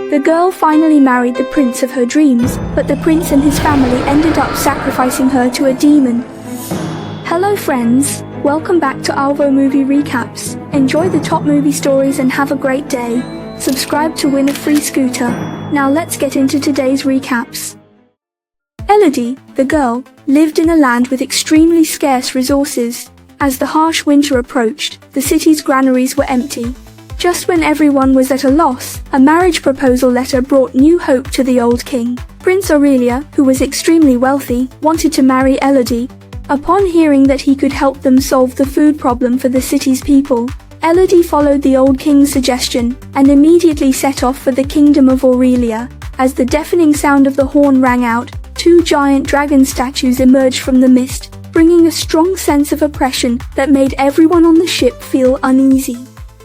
The girl finally married the prince of her dreams, but the prince and his family ended up sacrificing her to a demon. Hello friends, welcome back to Alvo Movie Recaps. Enjoy the top movie stories and have a great day. Subscribe to win a free scooter. Now let's get into today's recaps. Elodie, the girl, lived in a land with extremely scarce resources. As the harsh winter approached, the city's granaries were empty. Just when everyone was at a loss, a marriage proposal letter brought new hope to the old king. Prince Aurelia, who was extremely wealthy, wanted to marry Elodie. Upon hearing that he could help them solve the food problem for the city's people, Elodie followed the old king's suggestion and immediately set off for the kingdom of Aurelia. As the deafening sound of the horn rang out, two giant dragon statues emerged from the mist, bringing a strong sense of oppression that made everyone on the ship feel uneasy.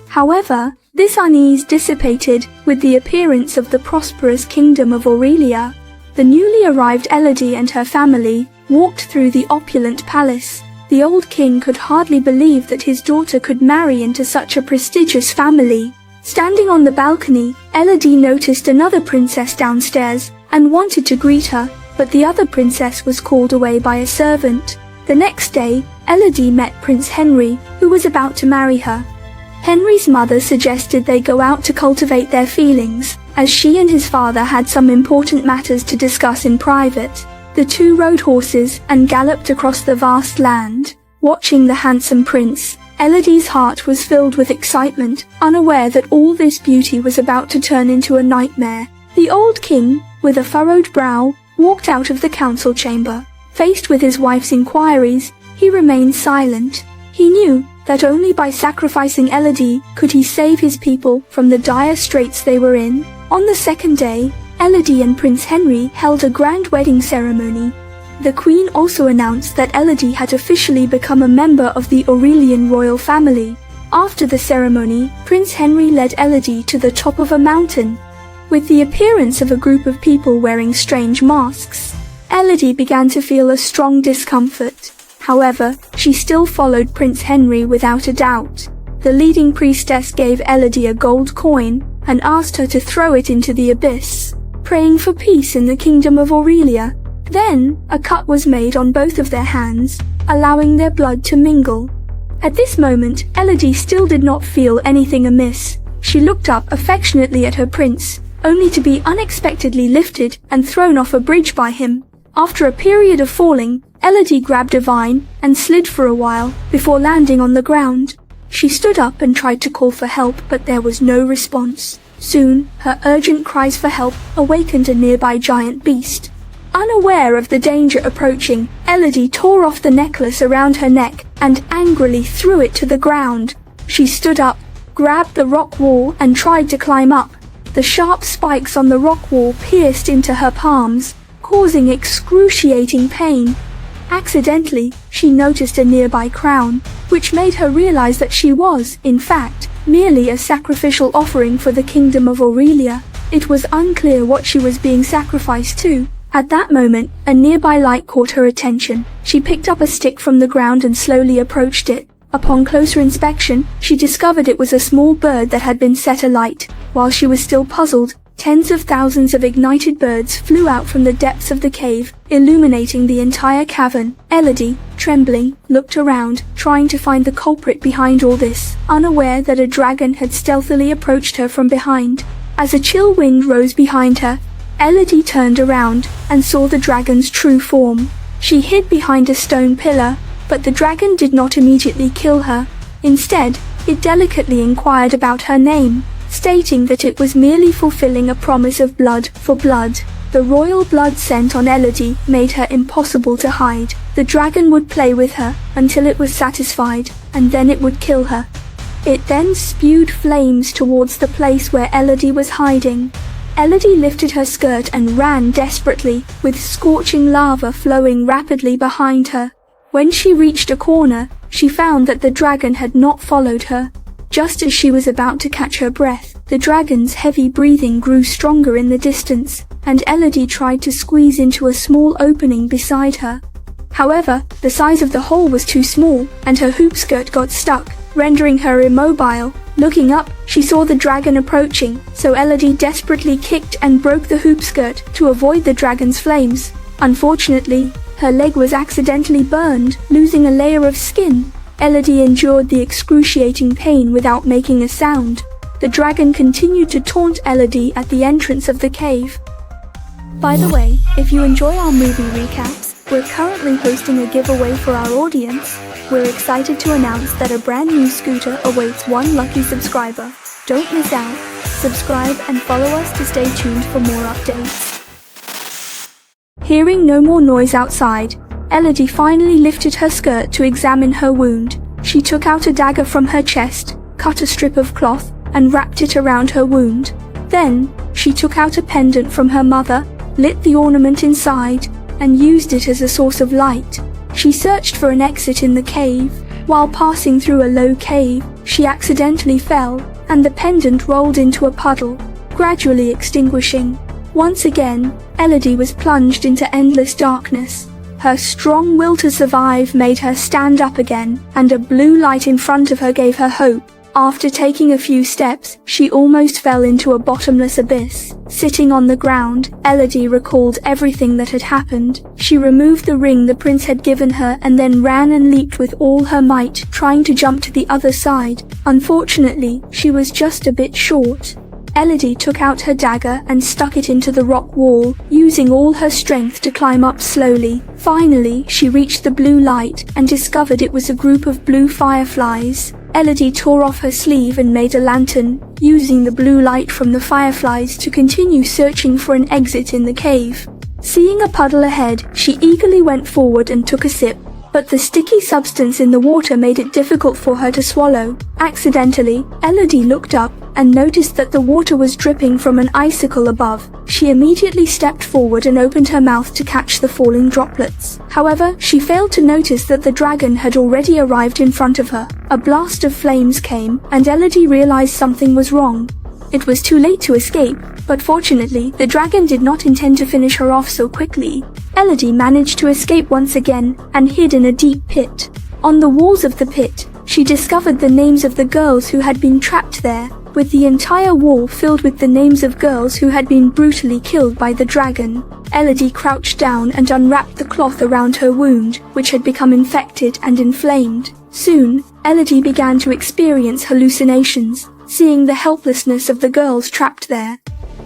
However, this unease dissipated with the appearance of the prosperous kingdom of Aurelia. The newly arrived Elodie and her family walked through the opulent palace. The old king could hardly believe that his daughter could marry into such a prestigious family. Standing on the balcony, Elodie noticed another princess downstairs and wanted to greet her, but the other princess was called away by a servant. The next day, Elodie met Prince Henry, who was about to marry her. Henry's mother suggested they go out to cultivate their feelings, as she and his father had some important matters to discuss in private. The two rode horses and galloped across the vast land. Watching the handsome prince, Elodie's heart was filled with excitement, unaware that all this beauty was about to turn into a nightmare. The old king, with a furrowed brow, walked out of the council chamber. Faced with his wife's inquiries, he remained silent. He knew that only by sacrificing Elodie could he save his people from the dire straits they were in. On the second day, Elodie and Prince Henry held a grand wedding ceremony. The queen also announced that Elodie had officially become a member of the Aurelian royal family. After the ceremony, Prince Henry led Elodie to the top of a mountain. With the appearance of a group of people wearing strange masks, Elodie began to feel a strong discomfort. However, she still followed Prince Henry without a doubt. The leading priestess gave Elodie a gold coin and asked her to throw it into the abyss, praying for peace in the kingdom of Aurelia. Then, a cut was made on both of their hands, allowing their blood to mingle. At this moment, Elodie still did not feel anything amiss. She looked up affectionately at her prince, only to be unexpectedly lifted and thrown off a bridge by him. After a period of falling, Elodie grabbed a vine and slid for a while before landing on the ground. She stood up and tried to call for help, but there was no response. Soon, her urgent cries for help awakened a nearby giant beast. Unaware of the danger approaching, Elodie tore off the necklace around her neck and angrily threw it to the ground. She stood up, grabbed the rock wall and tried to climb up. The sharp spikes on the rock wall pierced into her palms, causing excruciating pain. Accidentally, she noticed a nearby crown, which made her realize that she was, in fact, merely a sacrificial offering for the kingdom of Aurelia. It was unclear what she was being sacrificed to. At that moment, a nearby light caught her attention. She picked up a stick from the ground and slowly approached it. Upon closer inspection, she discovered it was a small bird that had been set alight. While she was still puzzled, tens of thousands of ignited birds flew out from the depths of the cave, illuminating the entire cavern. Elodie, trembling, looked around, trying to find the culprit behind all this, unaware that a dragon had stealthily approached her from behind. As a chill wind rose behind her, Elodie turned around and saw the dragon's true form. She hid behind a stone pillar, but the dragon did not immediately kill her. Instead, it delicately inquired about her name, stating that it was merely fulfilling a promise of blood for blood. The royal blood scent on Elodie made her impossible to hide. The dragon would play with her until it was satisfied, and then it would kill her. It then spewed flames towards the place where Elodie was hiding. Elodie lifted her skirt and ran desperately, with scorching lava flowing rapidly behind her. When she reached a corner, she found that the dragon had not followed her. Just as she was about to catch her breath, the dragon's heavy breathing grew stronger in the distance, and Elodie tried to squeeze into a small opening beside her. However, the size of the hole was too small, and her hoop skirt got stuck, rendering her immobile. Looking up, she saw the dragon approaching, so Elodie desperately kicked and broke the hoop skirt to avoid the dragon's flames. Unfortunately, her leg was accidentally burned, losing a layer of skin. Elodie endured the excruciating pain without making a sound. The dragon continued to taunt Elodie at the entrance of the cave. By the way, if you enjoy our movie recaps, we're currently hosting a giveaway for our audience. We're excited to announce that a brand new scooter awaits one lucky subscriber. Don't miss out. Subscribe and follow us to stay tuned for more updates. Hearing no more noise outside, Elodie finally lifted her skirt to examine her wound. She took out a dagger from her chest, cut a strip of cloth, and wrapped it around her wound. Then, she took out a pendant from her mother, lit the ornament inside, and used it as a source of light. She searched for an exit in the cave. While passing through a low cave, she accidentally fell, and the pendant rolled into a puddle, gradually extinguishing. Once again, Elodie was plunged into endless darkness. Her strong will to survive made her stand up again, and a blue light in front of her gave her hope. After taking a few steps, she almost fell into a bottomless abyss. Sitting on the ground, Elodie recalled everything that had happened. She removed the ring the prince had given her and then ran and leaped with all her might, trying to jump to the other side. Unfortunately, she was just a bit short. Elodie took out her dagger and stuck it into the rock wall, using all her strength to climb up slowly. Finally, she reached the blue light and discovered it was a group of blue fireflies. Elodie tore off her sleeve and made a lantern, using the blue light from the fireflies to continue searching for an exit in the cave. Seeing a puddle ahead, she eagerly went forward and took a sip. But the sticky substance in the water made it difficult for her to swallow. Accidentally, Elodie looked up and noticed that the water was dripping from an icicle above. She immediately stepped forward and opened her mouth to catch the falling droplets. However, she failed to notice that the dragon had already arrived in front of her. A blast of flames came, and Elodie realized something was wrong. It was too late to escape, but fortunately, the dragon did not intend to finish her off so quickly. Elodie managed to escape once again and hid in a deep pit. On the walls of the pit, she discovered the names of the girls who had been trapped there, with the entire wall filled with the names of girls who had been brutally killed by the dragon. Elodie crouched down and unwrapped the cloth around her wound, which had become infected and inflamed. Soon, Elodie began to experience hallucinations, seeing the helplessness of the girls trapped there.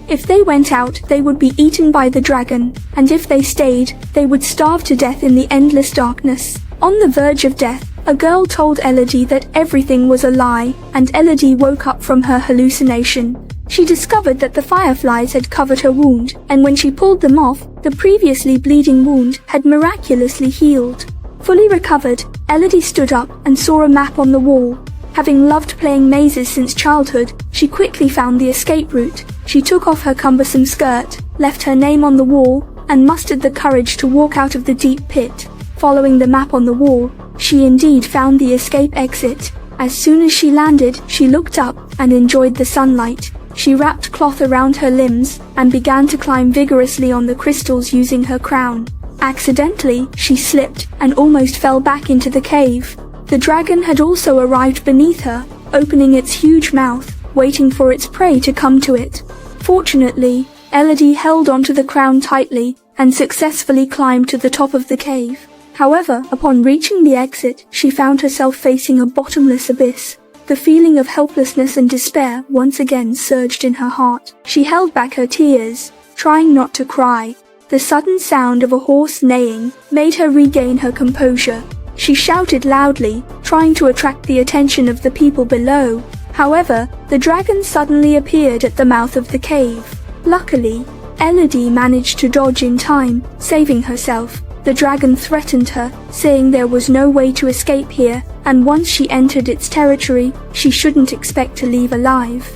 If they went out, they would be eaten by the dragon, and if they stayed, they would starve to death in the endless darkness. On the verge of death, a girl told Elodie that everything was a lie, and Elodie woke up from her hallucination. She discovered that the fireflies had covered her wound, and when she pulled them off, the previously bleeding wound had miraculously healed. Fully recovered, Elodie stood up and saw a map on the wall. Having loved playing mazes since childhood, she quickly found the escape route. She took off her cumbersome skirt, left her name on the wall, and mustered the courage to walk out of the deep pit. Following the map on the wall, she indeed found the escape exit. As soon as she landed, she looked up and enjoyed the sunlight. She wrapped cloth around her limbs and began to climb vigorously on the crystals using her crown. Accidentally, she slipped and almost fell back into the cave. The dragon had also arrived beneath her, opening its huge mouth, waiting for its prey to come to it. Fortunately, Elodie held onto the crown tightly and successfully climbed to the top of the cave. However, upon reaching the exit, she found herself facing a bottomless abyss. The feeling of helplessness and despair once again surged in her heart. She held back her tears, trying not to cry. The sudden sound of a horse neighing made her regain her composure. She shouted loudly, trying to attract the attention of the people below. However, the dragon suddenly appeared at the mouth of the cave. Luckily, Elodie managed to dodge in time, saving herself. The dragon threatened her, saying there was no way to escape here, and once she entered its territory, she shouldn't expect to leave alive.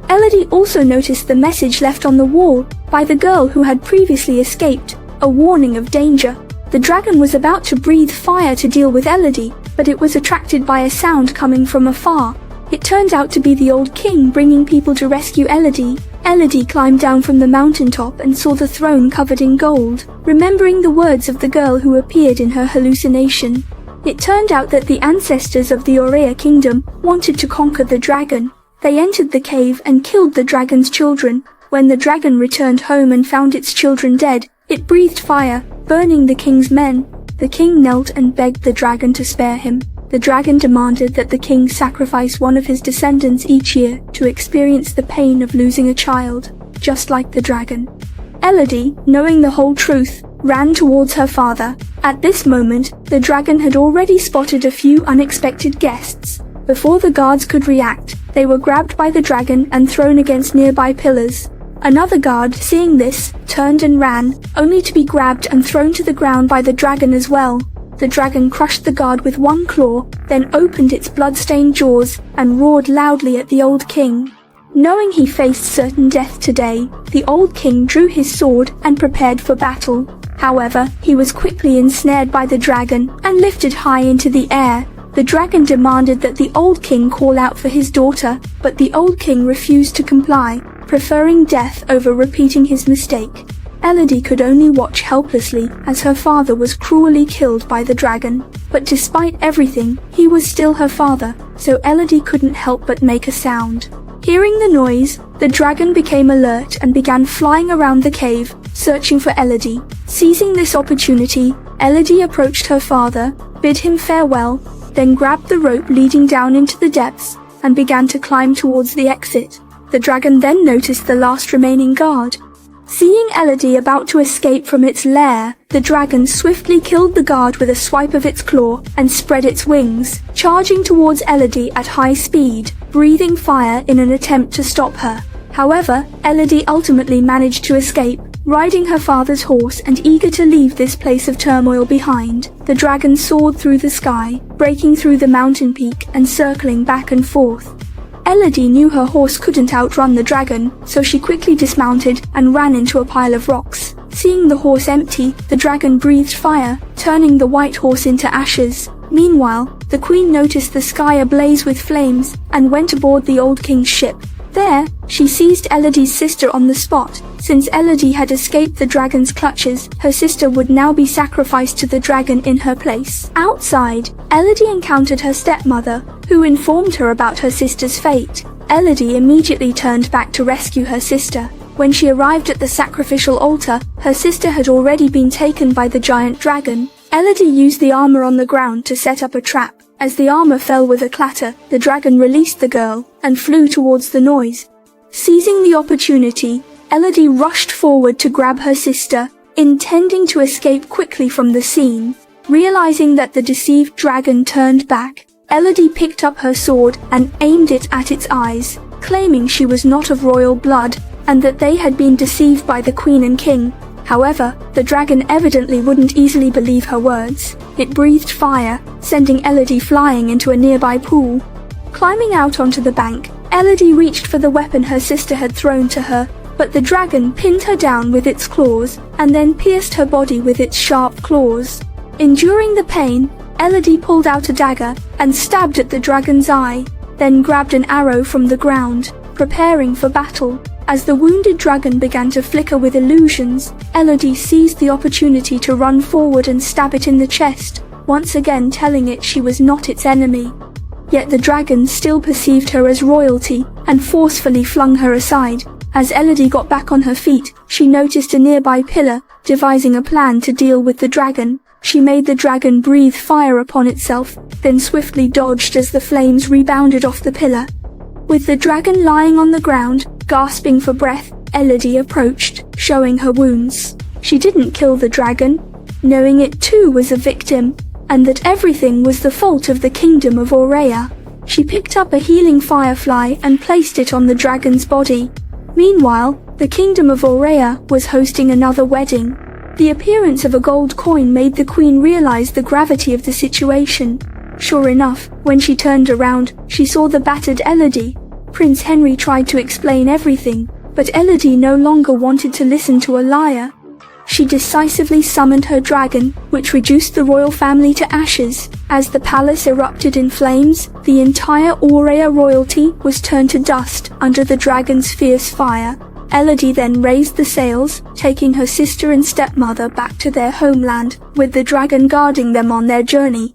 Elodie also noticed the message left on the wall by the girl who had previously escaped, a warning of danger. The dragon was about to breathe fire to deal with Elodie, but it was attracted by a sound coming from afar. It turned out to be the old king bringing people to rescue Elodie. Elodie climbed down from the mountaintop and saw the throne covered in gold, remembering the words of the girl who appeared in her hallucination. It turned out that the ancestors of the Aurea kingdom wanted to conquer the dragon. They entered the cave and killed the dragon's children. When the dragon returned home and found its children dead, it breathed fire, burning the king's men. The king knelt and begged the dragon to spare him. The dragon demanded that the king sacrifice one of his descendants each year to experience the pain of losing a child, just like the dragon. Elodie, knowing the whole truth, ran towards her father. At this moment, the dragon had already spotted a few unexpected guests. Before the guards could react, they were grabbed by the dragon and thrown against nearby pillars. Another guard, seeing this, turned and ran, only to be grabbed and thrown to the ground by the dragon as well. The dragon crushed the guard with one claw, then opened its blood-stained jaws and roared loudly at the old king. Knowing he faced certain death today, the old king drew his sword and prepared for battle. However, he was quickly ensnared by the dragon and lifted high into the air. The dragon demanded that the old king call out for his daughter, but the old king refused to comply, preferring death over repeating his mistake. Elodie could only watch helplessly as her father was cruelly killed by the dragon. But despite everything, he was still her father, so Elodie couldn't help but make a sound. Hearing the noise, the dragon became alert and began flying around the cave, searching for Elodie. Seizing this opportunity, Elodie approached her father, bid him farewell, then grabbed the rope leading down into the depths and began to climb towards the exit. The dragon then noticed the last remaining guard. Seeing Elodie about to escape from its lair, the dragon swiftly killed the guard with a swipe of its claw and spread its wings, charging towards Elodie at high speed, breathing fire in an attempt to stop her. However, Elodie ultimately managed to escape, riding her father's horse and eager to leave this place of turmoil behind. The dragon soared through the sky, breaking through the mountain peak and circling back and forth. Elodie knew her horse couldn't outrun the dragon, so she quickly dismounted and ran into a pile of rocks. Seeing the horse empty, the dragon breathed fire, turning the white horse into ashes. Meanwhile, the queen noticed the sky ablaze with flames and went aboard the old king's ship. There, she seized Elodie's sister on the spot. Since Elodie had escaped the dragon's clutches, her sister would now be sacrificed to the dragon in her place. Outside, Elodie encountered her stepmother, who informed her about her sister's fate. Elodie immediately turned back to rescue her sister. When she arrived at the sacrificial altar, her sister had already been taken by the giant dragon. Elodie used the armor on the ground to set up a trap. As the armor fell with a clatter, the dragon released the girl and flew towards the noise. Seizing the opportunity, Elodie rushed forward to grab her sister, intending to escape quickly from the scene. Realizing that the deceived dragon turned back, Elodie picked up her sword and aimed it at its eyes, claiming she was not of royal blood and that they had been deceived by the queen and king. However, the dragon evidently wouldn't easily believe her words. It breathed fire, sending Elodie flying into a nearby pool. Climbing out onto the bank, Elodie reached for the weapon her sister had thrown to her, but the dragon pinned her down with its claws and then pierced her body with its sharp claws. Enduring the pain, Elodie pulled out a dagger and stabbed at the dragon's eye, then grabbed an arrow from the ground, preparing for battle. As the wounded dragon began to flicker with illusions, Elodie seized the opportunity to run forward and stab it in the chest, once again telling it she was not its enemy. Yet the dragon still perceived her as royalty and forcefully flung her aside. As Elodie got back on her feet, she noticed a nearby pillar, devising a plan to deal with the dragon. She made the dragon breathe fire upon itself, then swiftly dodged as the flames rebounded off the pillar. With the dragon lying on the ground, gasping for breath, Elodie approached, showing her wounds. She didn't kill the dragon, knowing it too was a victim, and that everything was the fault of the kingdom of Aurea. She picked up a healing firefly and placed it on the dragon's body. Meanwhile, the kingdom of Aurea was hosting another wedding. The appearance of a gold coin made the queen realize the gravity of the situation. Sure enough, when she turned around, she saw the battered Elodie. Prince Henry tried to explain everything, but Elodie no longer wanted to listen to a liar. She decisively summoned her dragon, which reduced the royal family to ashes. As the palace erupted in flames, the entire Aurea royalty was turned to dust under the dragon's fierce fire. Elodie then raised the sails, taking her sister and stepmother back to their homeland, with the dragon guarding them on their journey.